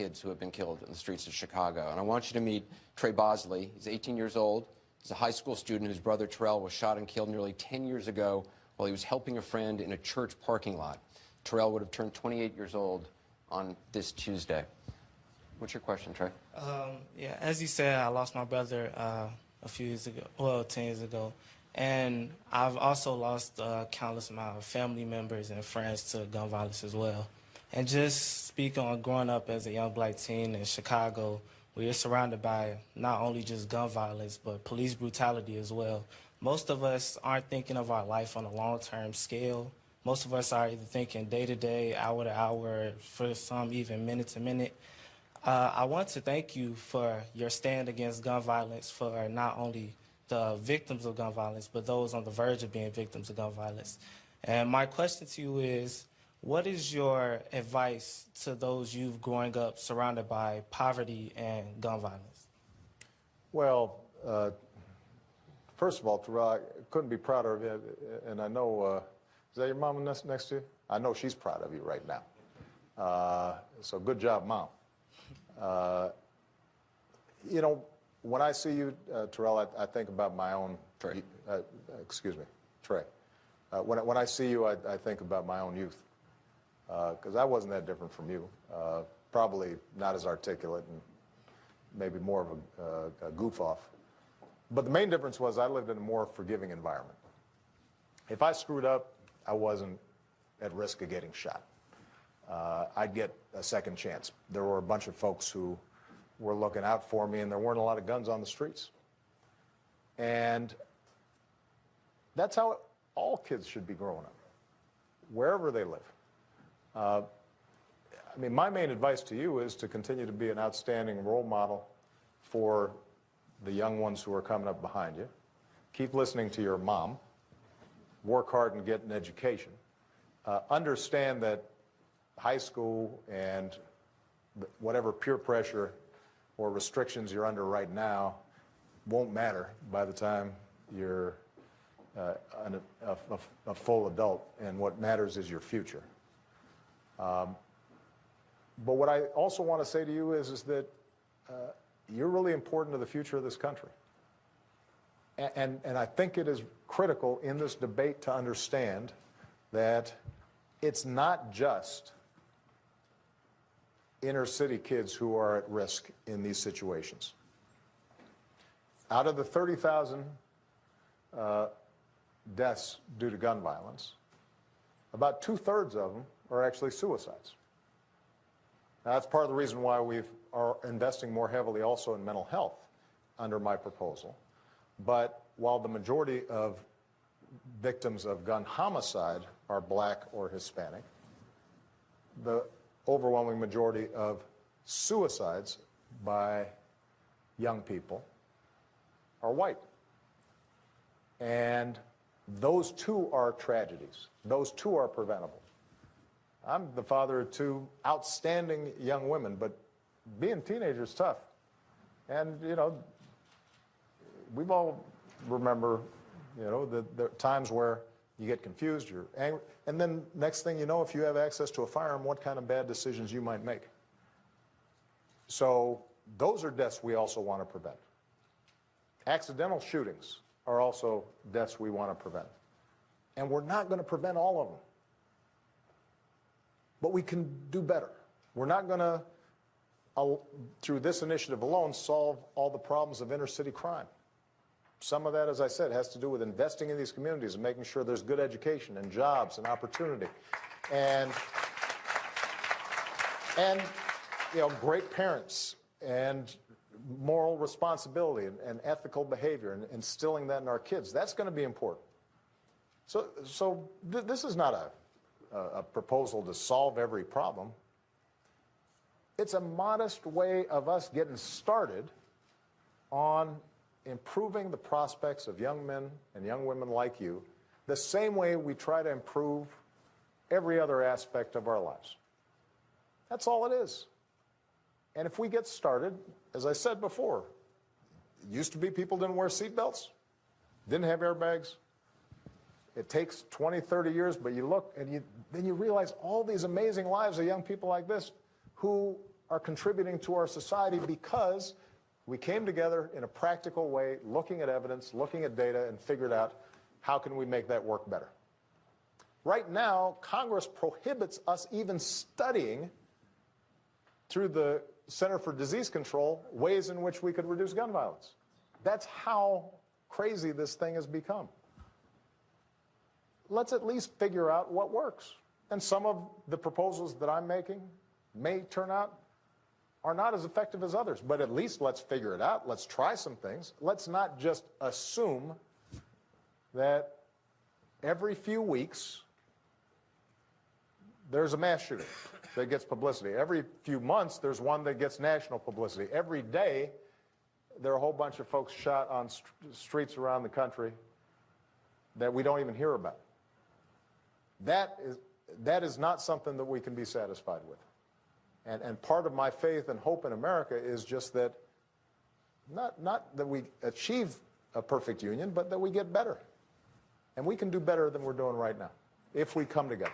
kids who have been killed in the streets of Chicago. And I want you to meet Trey Bosley. He's 18 years old. He's a high school student whose brother Terrell was shot and killed nearly 10 years ago while he was helping a friend in a church parking lot. Terrell would have turned 28 years old on this Tuesday. What's your question, Trey? Yeah, as you said, I lost my brother a few years ago, well, 10 years ago. And I've also lost countless amount of family members and friends to gun violence as well. And just speaking on growing up as a young black teen in Chicago, where you're surrounded by not only just gun violence, but police brutality as well. Most of us aren't thinking of our life on a long-term scale. Most of us are either thinking day to day, hour to hour, for some even minute to minute. I want to thank you for your stand against gun violence, for not only the victims of gun violence, but those on the verge of being victims of gun violence. And my question to you is, what is your advice to those youth growing up surrounded by poverty and gun violence? Well, first of all, Terrell, I couldn't be prouder of you. And I know, is that your mom next to you? I know she's proud of you right now. So good job, Mom. You know, when I see you, Terrell, I think about my own, Trey. Excuse me, Trey. When I see you, I think about my own youth, because I wasn't that different from you. Probably not as articulate and maybe more of a goof off. But the main difference was I lived in a more forgiving environment. If I screwed up, I wasn't at risk of getting shot. I'd get a second chance. There were a bunch of folks who were looking out for me, and there weren't a lot of guns on the streets. And that's how all kids should be growing up, wherever they live. I mean, my main advice to you is to continue to be an outstanding role model for the young ones who are coming up behind you. Keep listening to your mom. Work hard and get an education. Understand that high school and whatever peer pressure or restrictions you're under right now won't matter by the time you're a full adult, and what matters is your future. But what I also want to say to you is that you're really important to the future of this country. And I think it is critical in this debate to understand that it's not just inner city kids who are at risk in these situations. Out of the 30,000 deaths due to gun violence, about 2/3 of them are actually suicides. Now, that's part of the reason why we are investing more heavily also in mental health under my proposal. But while the majority of victims of gun homicide are black or Hispanic, the overwhelming majority of suicides by young people are white. And those too are tragedies. Those too are preventable. I'm the father of two outstanding young women, but being teenagers is tough. And, you know, we've all remember, you know, the times where you get confused, you're angry, and then next thing you know, if you have access to a firearm, what kind of bad decisions you might make. So those are deaths we also want to prevent. Accidental shootings are also deaths we want to prevent. And we're not going to prevent all of them. But we can do better. We're not going to, through this initiative alone, solve all the problems of inner city crime. Some of that, as I said, has to do with investing in these communities and making sure there's good education and jobs and opportunity. And you know, great parents and moral responsibility and ethical behavior and instilling that in our kids. That's going to be important. So this is not a proposal to solve every problem. It's a modest way of us getting started on improving the prospects of young men and young women like you, the same way we try to improve every other aspect of our lives. That's all it is. And if we get started, as I said before, it used to be people didn't wear seatbelts, didn't have airbags. It takes 20, 30 years, but you look and then you realize all these amazing lives of young people like this who are contributing to our society because we came together in a practical way, looking at evidence, looking at data, and figured out how can we make that work better. Right now, Congress prohibits us even studying through the Center for Disease Control ways in which we could reduce gun violence. That's how crazy this thing has become. Let's at least figure out what works. And some of the proposals that I'm making may turn out are not as effective as others, but at least let's figure it out. Let's try some things. Let's not just assume that every few weeks there's a mass shooting that gets publicity. Every few months there's one that gets national publicity. Every day there are a whole bunch of folks shot on streets around the country that we don't even hear about. That is not something that we can be satisfied with. And part of my faith and hope in America is just that, not that we achieve a perfect union, but that we get better. And we can do better than we're doing right now if we come together.